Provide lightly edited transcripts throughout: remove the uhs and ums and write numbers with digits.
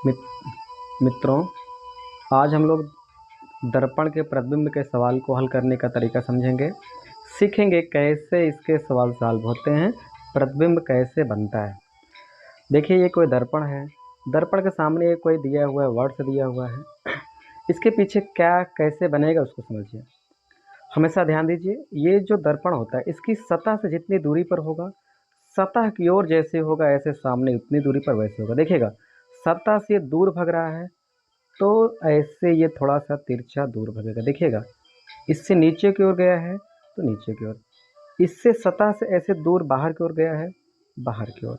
मित- मित्रों, आज हम लोग दर्पण के प्रतिबिंब के सवाल को हल करने का तरीका समझेंगे, सीखेंगे कैसे इसके सवाल सॉल्व होते हैं, प्रतिबिंब कैसे बनता है। देखिए, ये कोई दर्पण है। दर्पण के सामने कोई दिया हुआ है, वर्ड्स दिया हुआ है। इसके पीछे क्या कैसे बनेगा उसको समझिए। हमेशा ध्यान दीजिए, ये जो दर्पण होता है इसकी सतह से जितनी दूरी पर होगा, सतह की ओर जैसे होगा ऐसे सामने उतनी दूरी पर वैसे होगा। देखिएगा, सतह से दूर भग रहा है तो ऐसे ये थोड़ा सा तिरछा दूर भगेगा। देखिएगा, इससे नीचे की ओर गया है तो नीचे की ओर, इससे सतह से ऐसे दूर बाहर की ओर गया है, बाहर की ओर।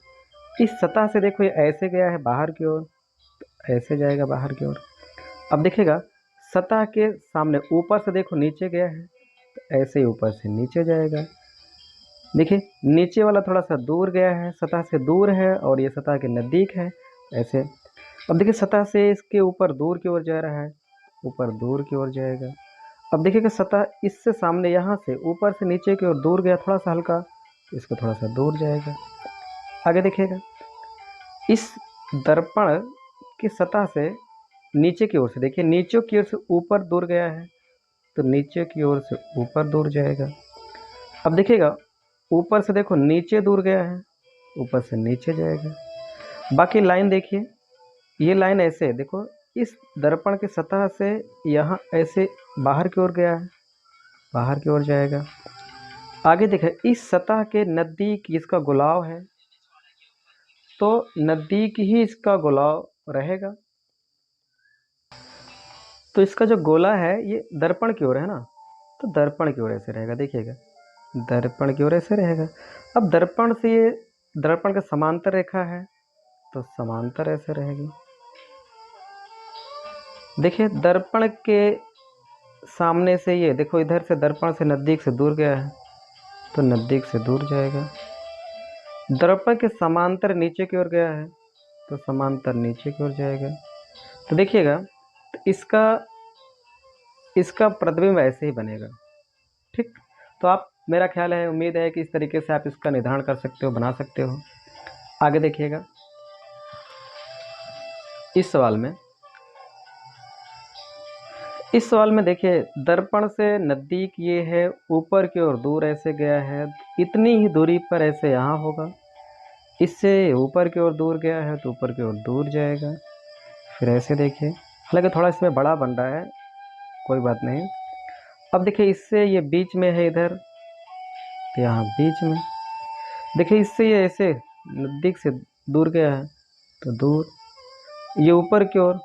इस सतह से देखो ये ऐसे गया है बाहर की ओर, ऐसे जाएगा बाहर की ओर। अब देखिएगा, सतह के सामने ऊपर से देखो नीचे गया है तो ऐसे ही ऊपर से नीचे जाएगा। देखिए, नीचे वाला थोड़ा सा दूर गया है, सतह से दूर है और ये सतह के नज़दीक है, ऐसे। अब देखिए, सतह से इसके ऊपर दूर की ओर जा रहा है, ऊपर दूर की ओर जाएगा। अब देखिए कि सतह इससे सामने यहाँ से ऊपर से नीचे की ओर दूर गया थोड़ा सा हल्का, तो इसको थोड़ा सा दूर जाएगा। आगे देखिएगा, इस दर्पण की सतह से नीचे की ओर से, देखिए नीचे की ओर से ऊपर दूर गया है तो नीचे की ओर से ऊपर दूर जाएगा। अब देखिएगा, ऊपर से देखो नीचे दूर गया है, ऊपर से नीचे जाएगा। बाकी लाइन देखिए, ये लाइन ऐसे है, देखो इस दर्पण की सतह से यहाँ ऐसे बाहर की ओर गया है, बाहर की ओर जाएगा। आगे देखिए, इस सतह के नज़दीक इसका गोलाव है तो नज़दीक ही इसका गोलाव रहेगा। तो इसका जो गोला है ये दर्पण की ओर है ना, तो दर्पण की ओर ऐसे रहेगा। देखिएगा, दर्पण की ओर ऐसे रहेगा। अब दर्पण से ये दर्पण का समांतर रेखा है तो समांतर ऐसे रहेगी। देखिए, दर्पण के सामने से ये देखो, इधर से दर्पण से नज़दीक से दूर गया है तो नज़दीक से दूर जाएगा। दर्पण के समांतर नीचे की ओर गया है तो समांतर नीचे की ओर जाएगा। तो देखिएगा, तो इसका प्रतिबिंब ऐसे ही बनेगा। ठीक, तो आप, मेरा ख्याल है, उम्मीद है कि इस तरीके से आप इसका निर्धारण कर सकते हो, बना सकते हो। आगे देखिएगा, इस सवाल में देखिए, दर्पण से नज़दीक ये है, ऊपर की ओर दूर ऐसे गया है, इतनी ही दूरी पर ऐसे यहाँ होगा। इससे ऊपर की ओर दूर गया है तो ऊपर की ओर दूर जाएगा। फिर ऐसे देखिए, हालांकि थोड़ा इसमें बड़ा बन रहा है, कोई बात नहीं। अब देखिए, इससे ये बीच में है इधर, तो यहाँ बीच में। देखिए, इससे ये ऐसे नज़दीक से दूर गया है तो दूर, ये ऊपर की ओर,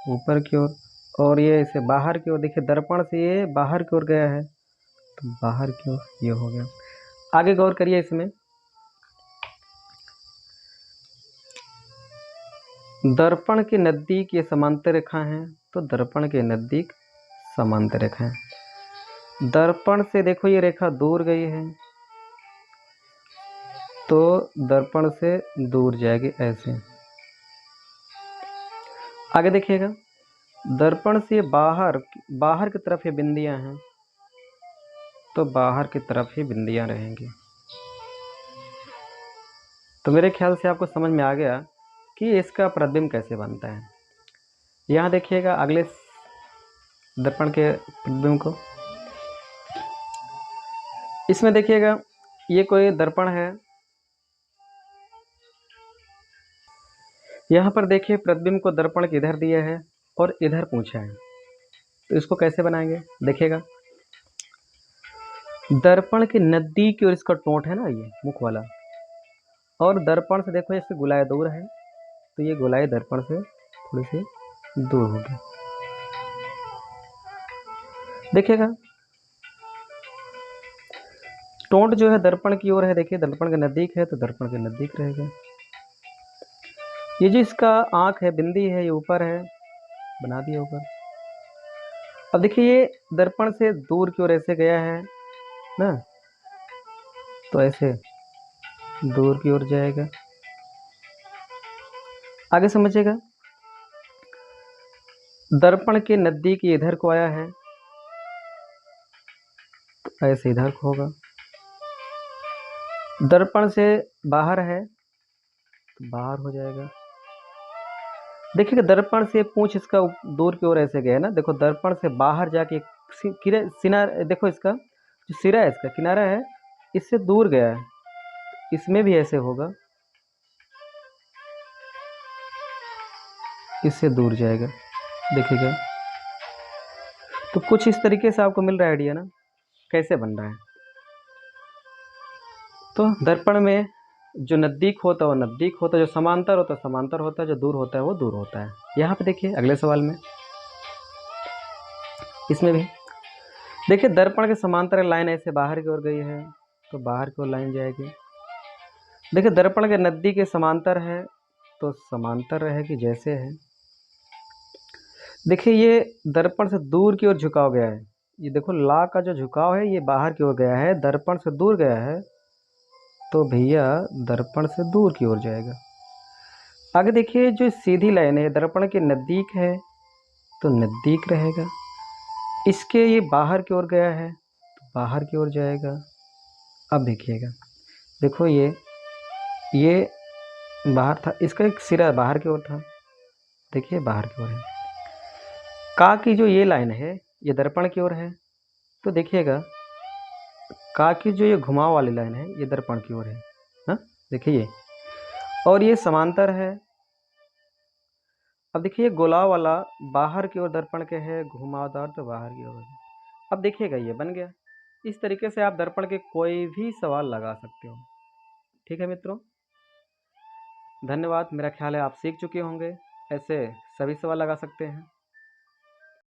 ऊपर की ओर, और ये ऐसे बाहर की ओर। देखिए, दर्पण से ये बाहर की ओर गया है तो बाहर की ओर ये हो गया। आगे गौर करिए, इसमें दर्पण के नज़दीक ये समांतर रेखा है तो दर्पण के नज़दीक समांतर रेखा है। दर्पण से देखो ये रेखा दूर गई है तो दर्पण से दूर जाएगी, ऐसे। आगे देखिएगा, दर्पण से बाहर बाहर की तरफ ये बिंदियां हैं तो बाहर की तरफ ही बिंदियां रहेंगी। तो मेरे ख्याल से आपको समझ में आ गया कि इसका प्रतिबिंब कैसे बनता है। यहाँ देखिएगा अगले दर्पण के प्रतिबिंब को। इसमें देखिएगा, ये कोई दर्पण है। यहाँ पर देखिए, प्रतिबिंब को दर्पण के इधर दिया है और इधर पूछा है, तो इसको कैसे बनाएंगे। देखिएगा, दर्पण के नज़दीक की ओर इसका टोंट है ना, ये मुख वाला, और दर्पण से देखो इससे गोलाई दूर है तो ये गोलाई दर्पण से थोड़ी सी दूर होगी। देखिएगा, टोंट जो है दर्पण की ओर है, देखिए दर्पण के नज़दीक है तो दर्पण के नज़दीक रहेगा। ये जो इसका आँख है, बिंदी है, ये ऊपर है, बना दिया ऊपर। अब देखिए, ये दर्पण से दूर की ओर ऐसे गया है ना, तो ऐसे दूर की ओर जाएगा। आगे समझिएगा, दर्पण के नज़दीक ये इधर को आया है तो ऐसे इधर को होगा। दर्पण से बाहर है तो बाहर हो जाएगा। देखिए दर्पण से पूंछ इसका दूर की ओर ऐसे गया है ना, देखो दर्पण से बाहर जाके सिना, देखो इसका जो सिरा है, इसका किनारा है, इससे दूर गया है, इसमें भी ऐसे होगा, इससे दूर जाएगा, देखिएगा। तो कुछ इस तरीके से आपको मिल रहा है आइडिया ना, कैसे बन रहा है। तो दर्पण में जो नज़दीक होता है वो नज़दीक होता है, जो समांतर होता है समांतर होता है, जो दूर होता है वो दूर होता है। यहाँ पे देखिए अगले सवाल में, इसमें भी देखिए दर्पण के समांतर लाइन ऐसे बाहर की ओर गई है, तो बाहर की ओर लाइन जाएगी। देखिए दर्पण के नज़दीक के समांतर है, तो समांतर रहेगी जैसे है। देखिए ये दर्पण से दूर की ओर झुकाव गया है, ये देखो ला का जो झुकाव है ये बाहर की ओर गया है, दर्पण से दूर गया है, तो भैया दर्पण से दूर की ओर जाएगा। आगे देखिए जो सीधी लाइन है दर्पण के नज़दीक है, तो नज़दीक रहेगा। इसके ये बाहर की ओर गया है, तो बाहर की ओर जाएगा। अब देखिएगा, देखो ये बाहर था, इसका एक सिरा बाहर की ओर था, देखिए बाहर की ओर है। का की जो ये लाइन है ये दर्पण की ओर है, तो देखिएगा का की जो ये घुमाव वाली लाइन है ये दर्पण की ओर है, हाँ देखिए ये, और ये समांतर है। अब देखिए गोलाव वाला बाहर की ओर दर्पण के है, घुमावदार तो बाहर की ओर है। अब देखिएगा ये बन गया। इस तरीके से आप दर्पण के कोई भी सवाल लगा सकते हो। ठीक है मित्रों, धन्यवाद। मेरा ख्याल है आप सीख चुके होंगे, ऐसे सभी सवाल लगा सकते हैं।